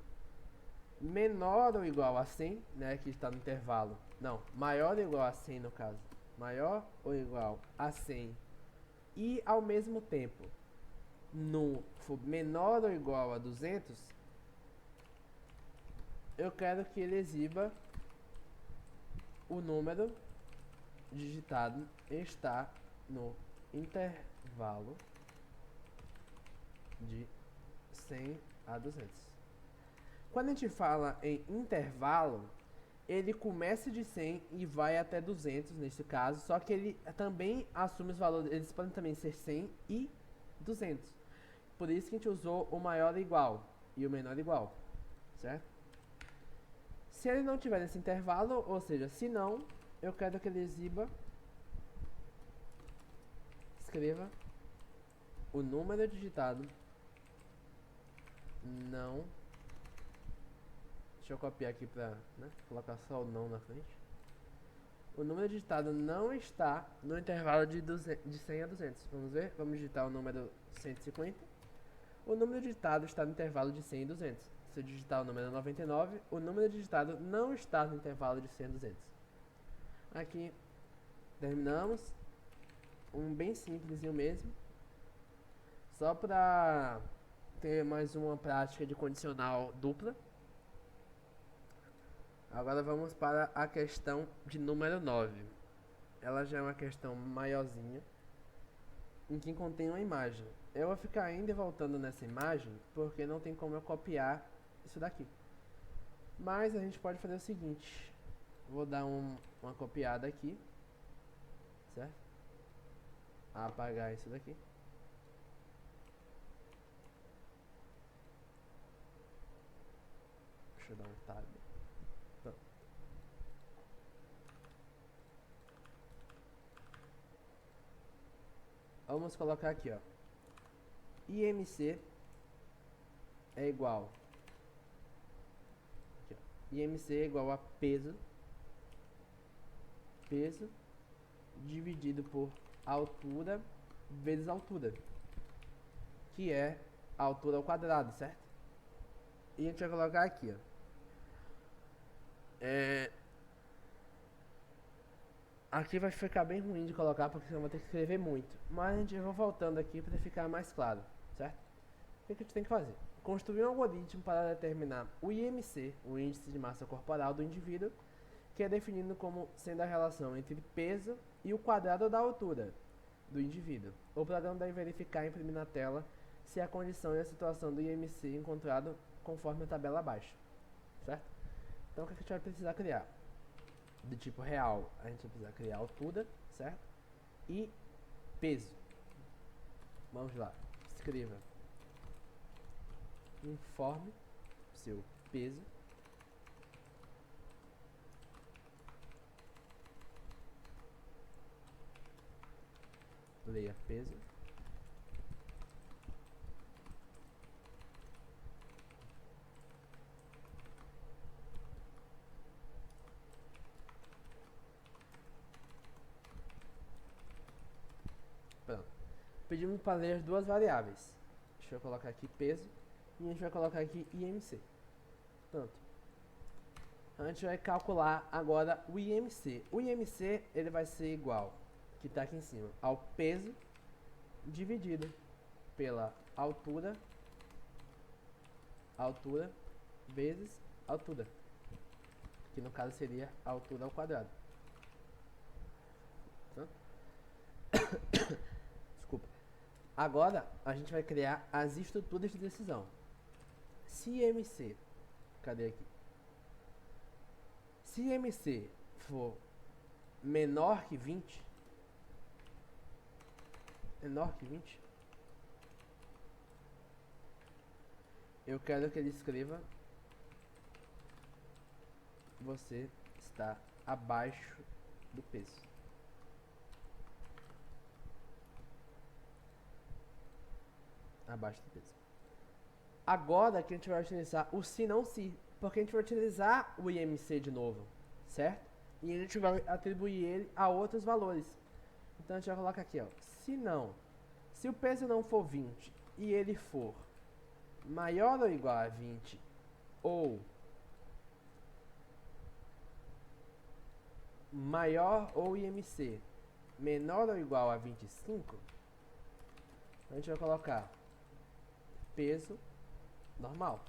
Speaker 1: menor ou igual a 100, né, que está no intervalo, não, maior ou igual a 100 no caso, maior ou igual a 100 e ao mesmo tempo num for menor ou igual a 200, eu quero que ele exiba o número digitado está no intervalo de 100 a 200. Quando a gente fala em intervalo, ele começa de 100 e vai até 200 nesse caso, só que ele também assume os valores, eles podem também ser 100 e 200. Por isso que a gente usou o maior igual e o menor igual, certo? Se ele não tiver nesse intervalo, ou seja, se não, eu quero que ele escreva o número digitado não. Deixa eu copiar aqui pra colocar só o não na frente. O número digitado não está no intervalo de 100 a 200. Vamos ver? Vamos digitar o número 150. O número digitado está no intervalo de 100 e 200. Se eu digitar o número 99, o número digitado não está no intervalo de 100 a 200. Aqui terminamos. Um bem simplesinho mesmo. Só para ter mais uma prática de condicional dupla. Agora vamos para a questão de número 9. Ela já é uma questão maiorzinha, em que contém uma imagem. Eu vou ficar indo e voltando nessa imagem, porque não tem como eu copiar isso daqui. Mas a gente pode fazer o seguinte. Vou dar uma copiada aqui, certo? Apagar isso daqui. Deixa eu dar um tab. Pronto. Vamos colocar aqui, ó. IMC é igual. Aqui, ó. IMC é igual a peso dividido por altura vezes altura, que é a altura ao quadrado, certo? E a gente vai colocar aqui, ó. Aqui vai ficar bem ruim de colocar, porque senão eu vou ter que escrever muito. Mas a gente vai voltando aqui para ficar mais claro, certo? O que a gente tem que fazer? Construir um algoritmo para determinar o IMC, o índice de massa corporal do indivíduo, que é definido como sendo a relação entre peso e o quadrado da altura do indivíduo. O programa deve verificar e imprimir na tela se a condição e a situação do IMC encontrado conforme a tabela abaixo, certo? Então o que a gente vai precisar criar? Do tipo real, a gente vai precisar criar altura, certo? E peso. Vamos lá, escreva informe seu peso leia peso pronto. Pedimos para ler as duas variáveis. Deixa eu colocar aqui peso e a gente vai colocar aqui IMC. Pronto. A gente vai calcular agora o IMC. O IMC ele vai ser igual, que está aqui em cima, ao peso dividido pela altura vezes altura, que no caso seria a altura ao quadrado. Desculpa. Agora a gente vai criar as estruturas de decisão. Se IMC, cadê aqui? Se IMC for menor que 20, eu quero que ele escreva: você está abaixo do peso. Abaixo do peso. Agora que a gente vai utilizar o se não se, porque a gente vai utilizar o IMC de novo, certo? E a gente vai atribuir ele a outros valores. Então a gente vai colocar aqui, ó, se o peso não for 20 e ele for maior ou igual a 20 ou maior ou IMC menor ou igual a 25, a gente vai colocar peso normal.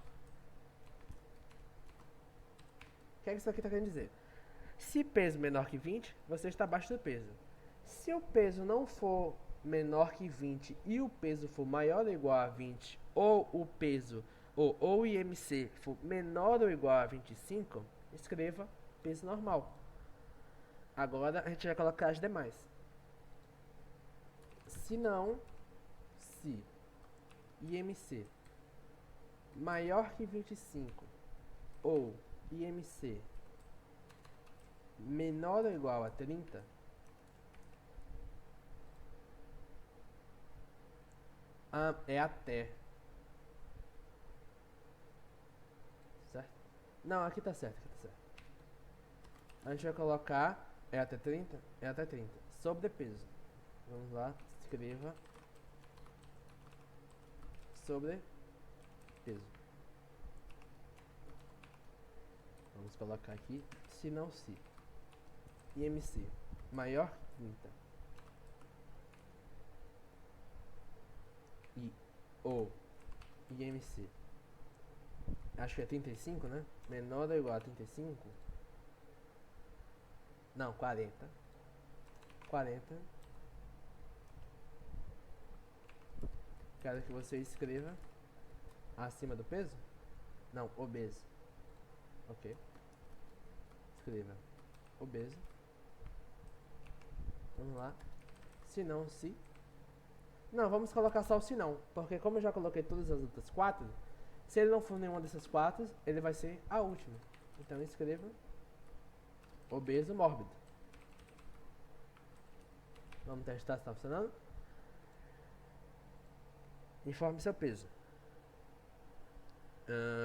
Speaker 1: O que é que isso aqui está querendo dizer? Se peso menor que 20, você está abaixo do peso. Se o peso não for menor que 20 e o peso for maior ou igual a 20, ou o peso ou o IMC for menor ou igual a 25, escreva peso normal. Agora a gente vai colocar as demais. Se IMC maior que 25 ou IMC menor ou igual a 30, é até. Certo? Não, aqui tá certo, A gente vai colocar é até 30? É até 30. Sobrepeso. Vamos lá, escreva sobrepeso. Vamos colocar aqui, se não se. IMC maior que 30. E o IMC, acho que é 35, né? Menor ou igual a 35? Não, 40. 40. Quero que você escreva acima do peso? Não, obeso. Ok. Escreva obeso. Vamos lá. Se não, se. Não, vamos colocar só o se não, porque como eu já coloquei todas as outras 4, se ele não for nenhuma dessas 4, ele vai ser a última. Então escreva obeso mórbido. Vamos testar se está funcionando. Informe seu peso.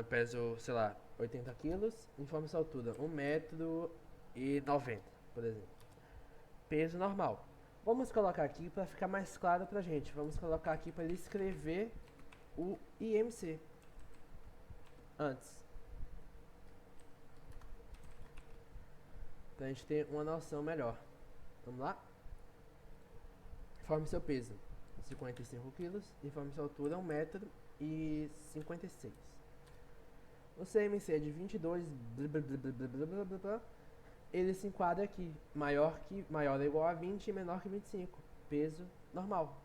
Speaker 1: Peso, sei lá, 80 quilos. Informe sua altura, 1,90 m, por exemplo. Peso normal. Vamos colocar aqui para ficar mais claro pra gente. Vamos colocar aqui para ele escrever o IMC antes. Pra gente ter uma noção melhor. Vamos lá? Informe seu peso, 55 quilos. Informe sua altura, 1,56 m. O CMC é de 22. Ele se enquadra aqui. Maior ou igual a 20 e menor que 25. Peso normal.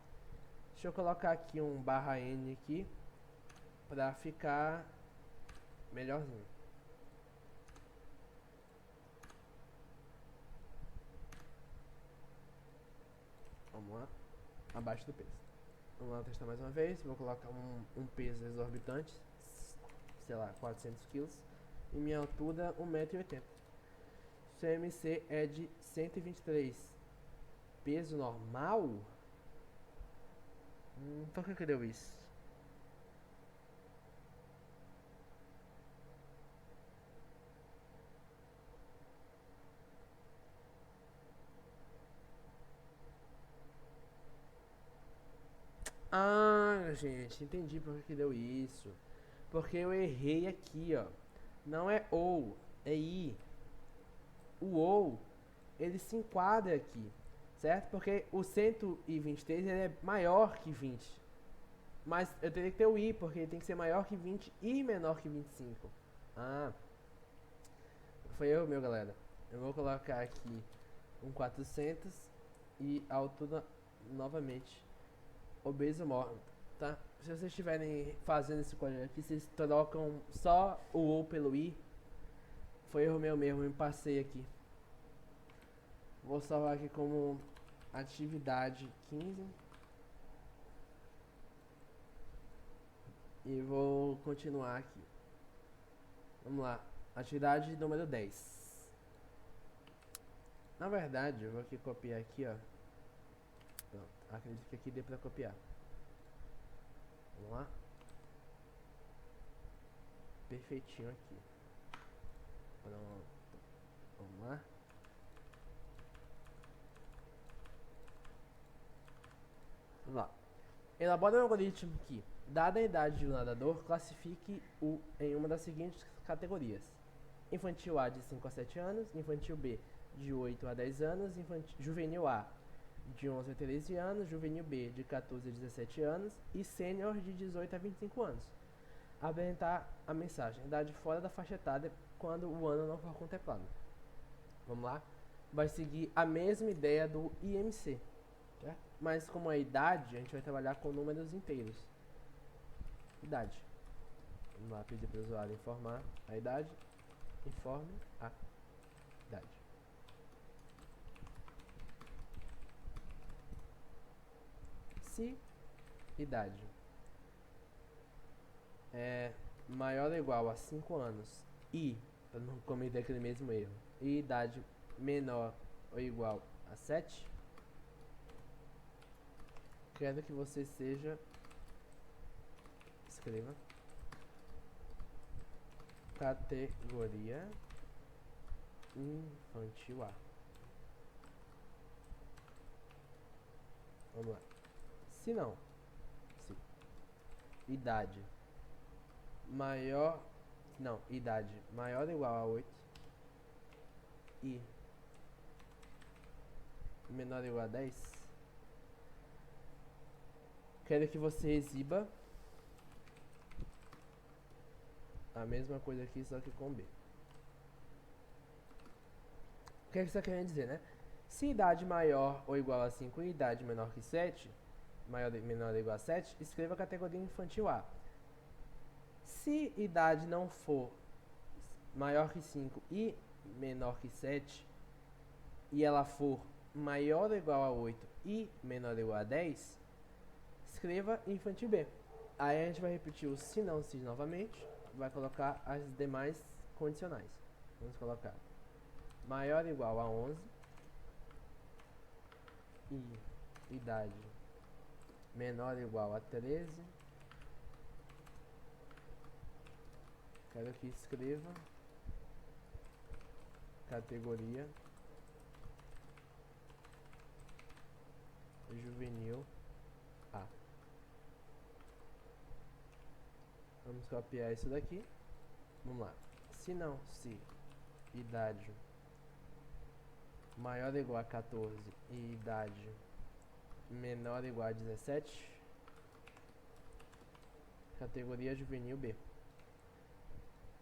Speaker 1: Deixa eu colocar aqui um /n aqui pra ficar melhorzinho. Vamos lá. Abaixo do peso. Vamos lá testar mais uma vez. Vou colocar um peso exorbitante, sei lá, 400 quilos. E minha altura, 1,80 m. CMC é de 123. Peso normal? Por que deu isso? Ah, gente, entendi por que deu isso. Porque eu errei aqui, ó. Não é ou, é i. O ou, ele se enquadra aqui, certo? Porque o 123 ele é maior que 20. Mas eu teria que ter o i, porque ele tem que ser maior que 20 e menor que 25. Ah, foi erro meu, galera. Eu vou colocar aqui um 400 e a altura novamente obeso morto, tá? Se vocês estiverem fazendo esse código aqui, vocês trocam só o ou pelo i. Foi erro meu mesmo, me passei aqui. Vou salvar aqui como atividade 15. E vou continuar aqui. Vamos lá. Atividade número 10. Na verdade, eu vou aqui copiar aqui, ó. Pronto. Acredito que aqui dê pra copiar. Vamos lá. Perfeitinho aqui. Pronto. Vamos lá. Vamos lá. Elabora um algoritmo que, dada a idade do nadador, classifique-o em uma das seguintes categorias: infantil A de 5 a 7 anos, infantil B de 8 a 10 anos, juvenil A de 11 a 13 anos, juvenil B de 14 a 17 anos e sênior de 18 a 25 anos. Apresentar a mensagem: idade fora da faixa etária quando o ano não for contemplado. Vamos lá? Vai seguir a mesma ideia do IMC. Mas como é idade, a gente vai trabalhar com números inteiros. Idade. Vamos lá pedir para o usuário informar a idade. Informe a idade. Se idade é maior ou igual a 5 anos e, para não cometer aquele mesmo erro, e idade menor ou igual a 7, quero que você escreva categoria infantil A. Vamos lá. Se não, se idade maior ou igual a 8 e menor ou igual a 10, quero que você exiba a mesma coisa aqui, só que com B. O que é que isso está querendo dizer, né? Se idade maior ou igual a 5 e idade menor que 7, menor ou igual a 7, escreva a categoria infantil A. Se idade não for maior que 5 e menor que 7, e ela for maior ou igual a 8 e menor ou igual a 10, escreva infantil B. Aí a gente vai repetir o se não se novamente, vai colocar as demais condicionais. Vamos colocar maior ou igual a 11 e idade menor ou igual a 13 Quero que escreva categoria juvenil A. Vamos copiar isso daqui. Vamos lá. Se idade maior ou igual a 14 e idade menor ou igual a 17, categoria juvenil B.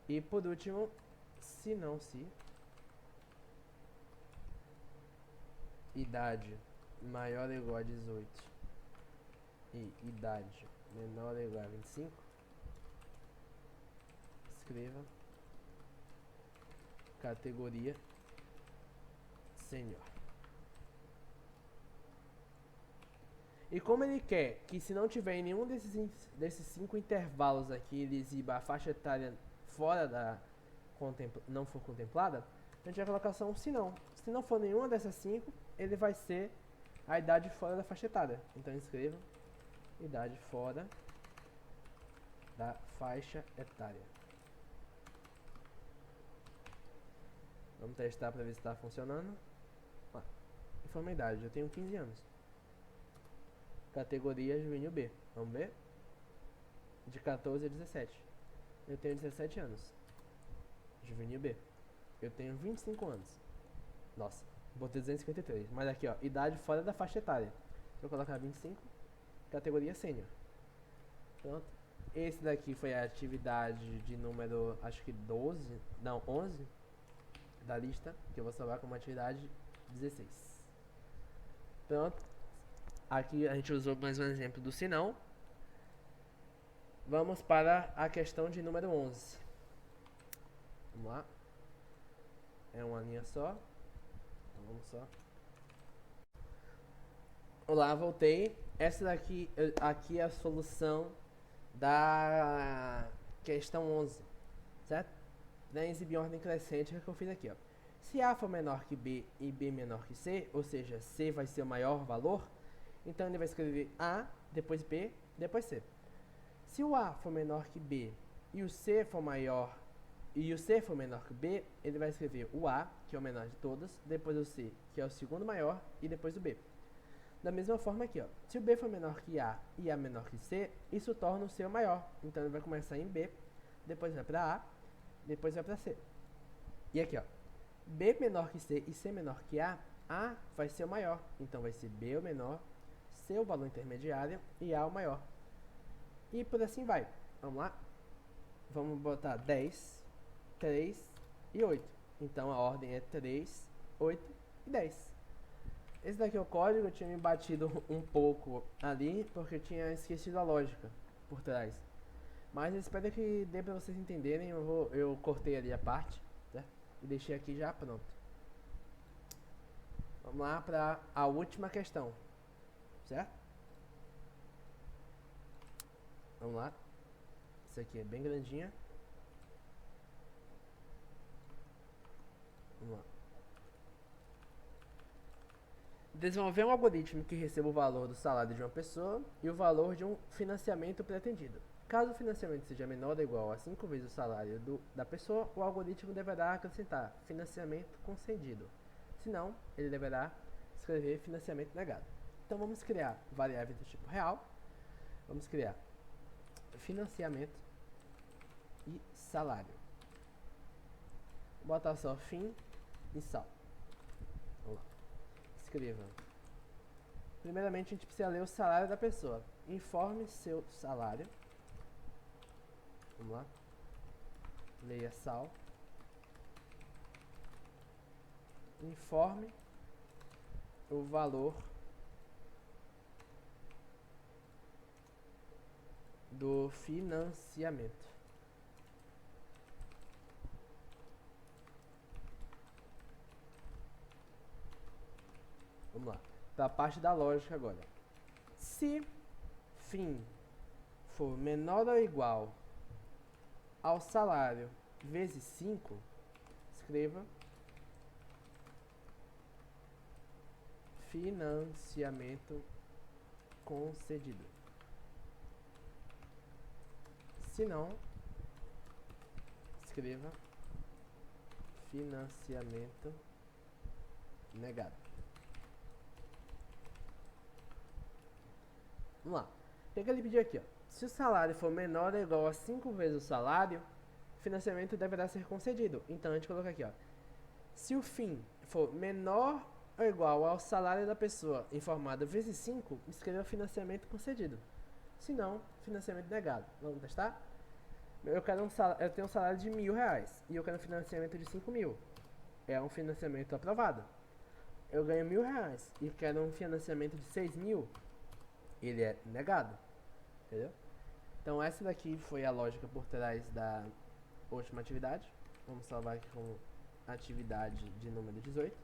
Speaker 1: E por último, se idade maior ou igual a 18 e idade menor ou igual a 25, escreva categoria sênior. E como ele quer que, se não tiver em nenhum desses 5 intervalos aqui, ele exiba a faixa etária fora da não for contemplada, a gente vai colocar só um se não. Se não for nenhuma dessas 5, ele vai ser a idade fora da faixa etária. Então escreva idade fora da faixa etária. Vamos testar para ver se está funcionando. Informa a idade, eu tenho 15 anos. Categoria juvenil B. Vamos ver? De 14 a 17. Eu tenho 17 anos. Juvenil B. Eu tenho 25 anos. Nossa, botei 253. Mas aqui, ó, idade fora da faixa etária. Se eu colocar 25, categoria sênior. Pronto. Esse daqui foi a atividade de número, acho que 11 da lista, que eu vou salvar como atividade 16. Pronto. Aqui a gente usou mais um exemplo do sinão. Vamos para a questão de número 11. Vamos lá. É uma linha só. Então vamos só. Olá, voltei. Essa daqui aqui é a solução da questão 11, certo? Da exibir em ordem crescente, que eu fiz aqui, ó. Se A for menor que B e B menor que C, ou seja, C vai ser o maior valor, então ele vai escrever A, depois B, depois C. Se o A for menor que B e o C for maior e o C for menor que B, ele vai escrever o A, que é o menor de todos, depois o C, que é o segundo maior, e depois o B. Da mesma forma aqui, ó. Se o B for menor que A e A menor que C, isso torna o C o maior. Então ele vai começar em B, depois vai para A, depois vai para C. E aqui, ó. B menor que C e C menor que A vai ser o maior. Então vai ser B o menor, C o valor intermediário e A o maior. E por assim vai. Vamos lá? Vamos botar 10, 3 e 8. Então a ordem é 3, 8 e 10. Esse daqui é o código, eu tinha me batido um pouco ali, porque eu tinha esquecido a lógica por trás. Mas eu espero que dê pra vocês entenderem, eu cortei ali a parte, certo? E deixei aqui já pronto. Vamos lá para a última questão, certo? Vamos lá. Isso aqui é bem grandinha. Vamos lá. Desenvolver um algoritmo que receba o valor do salário de uma pessoa e o valor de um financiamento pretendido. Caso o financiamento seja menor ou igual a 5 vezes o salário da pessoa, o algoritmo deverá acrescentar financiamento concedido. Se não, ele deverá escrever financiamento negado. Então vamos criar variáveis do tipo real. Vamos criar financiamento e salário. Vou botar só fim e sal. Vamos lá. Escreva. Primeiramente a gente precisa ler o salário da pessoa. Informe seu salário. Vamos lá. Leia sal. Informe o valor do financiamento. Vamos lá. Para a parte da lógica agora. Se fim for menor ou igual ao salário vezes 5, escreva financiamento concedido. Se não, escreva financiamento negado. Vamos lá. O que ele pediu aqui, ó? Se o salário for menor ou igual a 5 vezes o salário, o financiamento deverá ser concedido. Então a gente coloca aqui, ó. Se o FII for menor ou igual ao salário da pessoa informada vezes 5, escreva financiamento concedido. Se não, financiamento negado. Vamos testar? Eu tenho um salário de R$1.000 e eu quero um financiamento de 5.000. É um financiamento aprovado. Eu ganho R$1.000 e quero um financiamento de 6.000. Ele é negado. Entendeu? Então essa daqui foi a lógica por trás da última atividade. Vamos salvar aqui como atividade de número 18.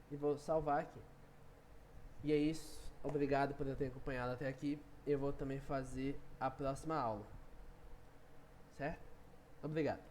Speaker 1: E vou salvar aqui. E é isso. Obrigado por ter acompanhado até aqui. Eu vou também fazer a próxima aula. Certo? Obrigado.